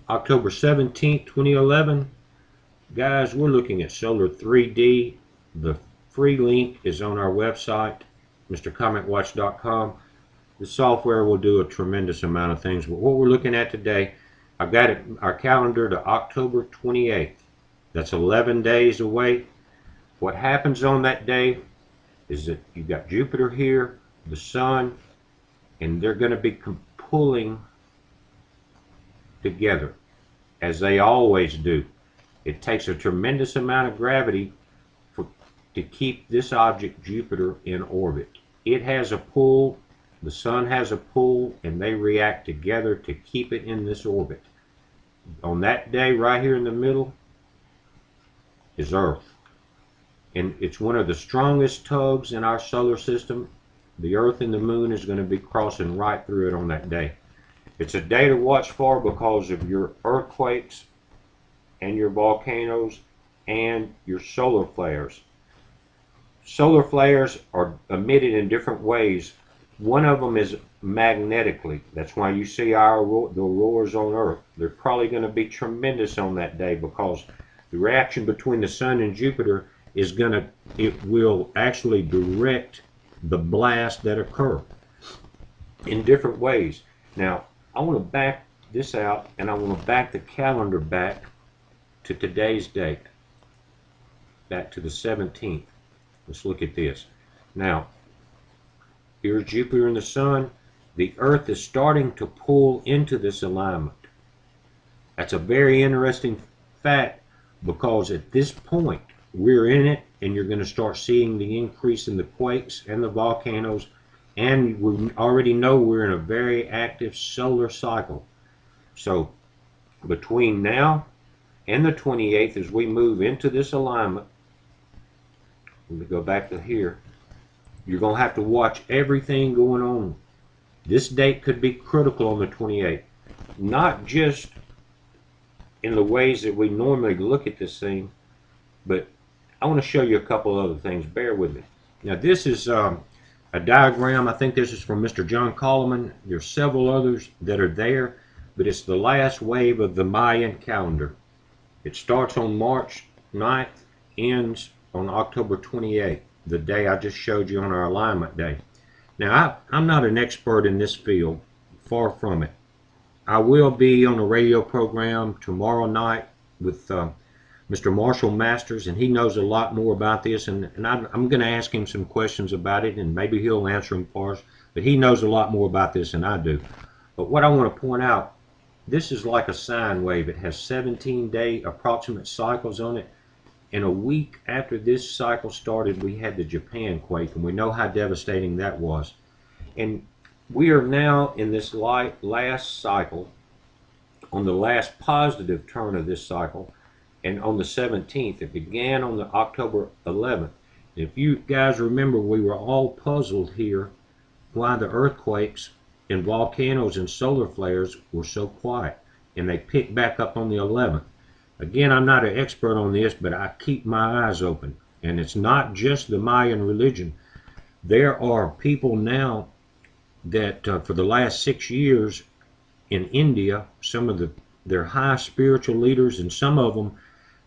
October 17th, 2011. Guys, we're looking at Solar 3D. The free link is on our website, mrcommentwatch.com. The software will do a tremendous amount of things. But what we're looking at today, I've got our calendar to October 28th. That's 11 days away. What happens on that day is that you've got Jupiter here, the Sun, and they're going to be pulling together, as they always do. It takes a tremendous amount of gravity to keep this object, Jupiter, in orbit. It has a pull, the Sun has a pull, and they react together to keep it in this orbit. On that day, right here in the middle, is Earth. And it's one of the strongest tugs in our solar system. The Earth and the Moon is going to be crossing right through it on that day. It's a day to watch for because of your earthquakes and your volcanoes and your solar flares. Solar flares are emitted in different ways. One of them is magnetically. That's why you see the auroras on Earth. They're probably going to be tremendous on that day because the reaction between the Sun and Jupiter is it will actually direct the blast that occur in different ways. Now, I want to back this out, and I want to back the calendar back to today's date, back to the 17th. Let's look at this. Now, here's Jupiter and the Sun. The Earth is starting to pull into this alignment. That's a very interesting fact because at this point, we're in it, and you're going to start seeing the increase in the quakes and the volcanoes, and we already know we're in a very active solar cycle. So between now and the 28th, as we move into this alignment, let me go back to here, you're going to have to watch everything going on. This date could be critical on the 28th, not just in the ways that we normally look at this thing, but I want to show you a couple other things. Bear with me. Now, this is a diagram. I think this is from Mr. John Coleman. There's several others that are there, but it's the last wave of the Mayan calendar. It starts on March 9th, ends on October 28th, the day I just showed you on our alignment day. Now, I'm not an expert in this field, far from it. I will be on a radio program tomorrow night with Mr. Marshall Masters, and he knows a lot more about this, and I'm going to ask him some questions about it, and maybe he'll answer them for us, but he knows a lot more about this than I do. But what I want to point out, this is like a sine wave. It has 17-day approximate cycles on it, and a week after this cycle started, we had the Japan quake, and we know how devastating that was. And we are now in this last cycle, on the last positive turn of this cycle, and on the 17th. It began on the October 11th. If you guys remember, we were all puzzled here why the earthquakes and volcanoes and solar flares were so quiet, and they picked back up on the 11th. Again, I'm not an expert on this, but I keep my eyes open, and it's not just the Mayan religion. There are people now that for the last 6 years in India, some of their high spiritual leaders, and some of them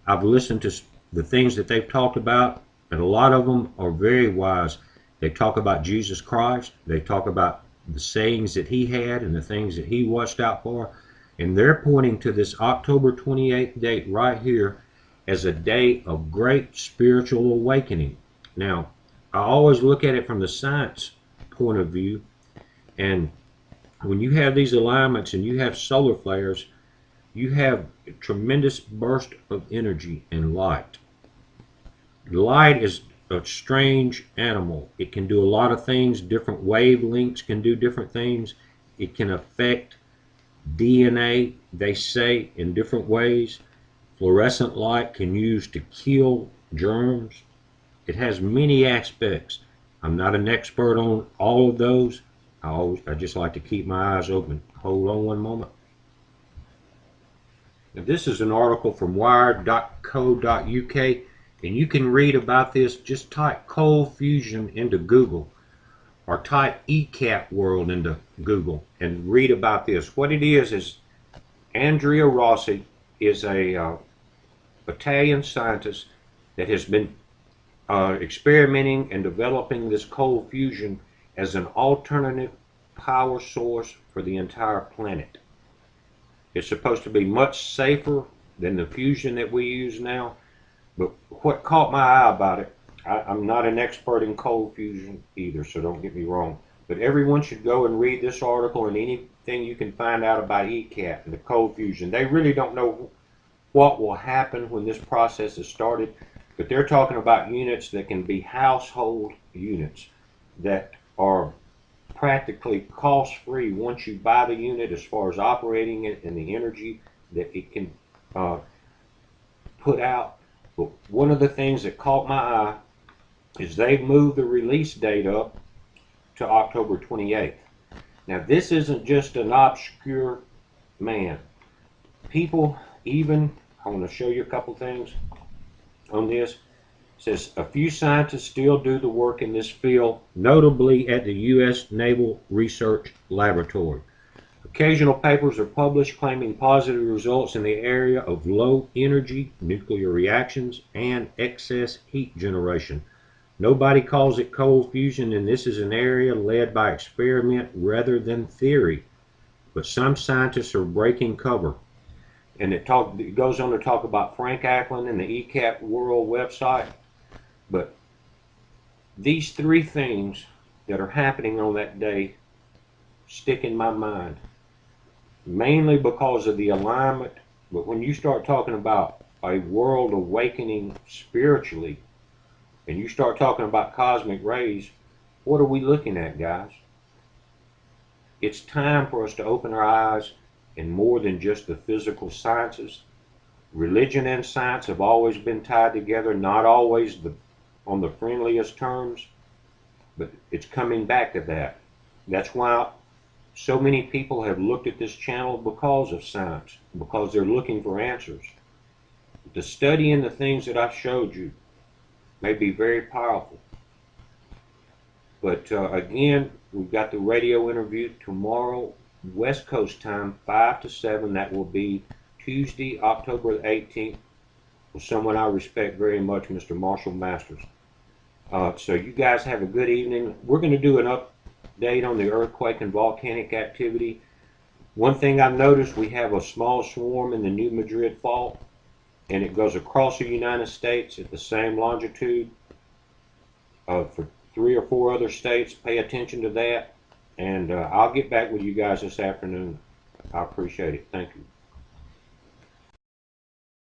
I've listened to the things that they've talked about, and a lot of them are very wise. They talk about Jesus Christ. They talk about the sayings that he had and the things that he watched out for. And they're pointing to this October 28th date right here as a day of great spiritual awakening. Now, I always look at it from the science point of view. And when you have these alignments and you have solar flares, you have a tremendous burst of energy and light. Light is a strange animal. It can do a lot of things. Different wavelengths can do different things. It can affect DNA, they say, in different ways. Fluorescent light can use to kill germs. It has many aspects. I'm not an expert on all of those. I just like to keep my eyes open. Hold on one moment. Now, this is an article from wired.co.uk, and you can read about this. Just type cold fusion into Google, or type ECAT world into Google and read about this. What it is Andrea Rossi is a Italian scientist that has been experimenting and developing this cold fusion as an alternative power source for the entire planet. It's supposed to be much safer than the fusion that we use now, but what caught my eye about it, I'm not an expert in cold fusion either, so don't get me wrong, but everyone should go and read this article and anything you can find out about ECAT and the cold fusion. They really don't know what will happen when this process is started, but they're talking about units that can be household units that are practically cost-free once you buy the unit, as far as operating it and the energy that it can put out. But one of the things that caught my eye is they've moved the release date up to October 28th. Now this isn't just an obscure man. People even, I want to show you a couple things on this. It says a few scientists still do the work in this field, notably at the U.S. Naval Research Laboratory. Occasional papers are published claiming positive results in the area of low energy nuclear reactions and excess heat generation. Nobody calls it cold fusion, and this is an area led by experiment rather than theory. But some scientists are breaking cover. And it goes on to talk about Frank Ackland and the ECAT World website. But these three things that are happening on that day stick in my mind, mainly because of the alignment. But when you start talking about a world awakening spiritually, and you start talking about cosmic rays, what are we looking at, guys? It's time for us to open our eyes in more than just the physical sciences. Religion and science have always been tied together, not always on the friendliest terms, but it's coming back to that. That's why so many people have looked at this channel, because of science, because they're looking for answers. The study and the things that I showed you may be very powerful. But again, we've got the radio interview tomorrow, West Coast time, 5 to 7. That will be Tuesday, October the 18th, with someone I respect very much, Mr. Marshall Masters. So you guys have a good evening. We're going to do an update on the earthquake and volcanic activity. One thing I've noticed, we have a small swarm in the New Madrid fault, and it goes across the United States at the same longitude for 3 or 4 other states. Pay attention to that, and I'll get back with you guys this afternoon. I appreciate it. Thank you.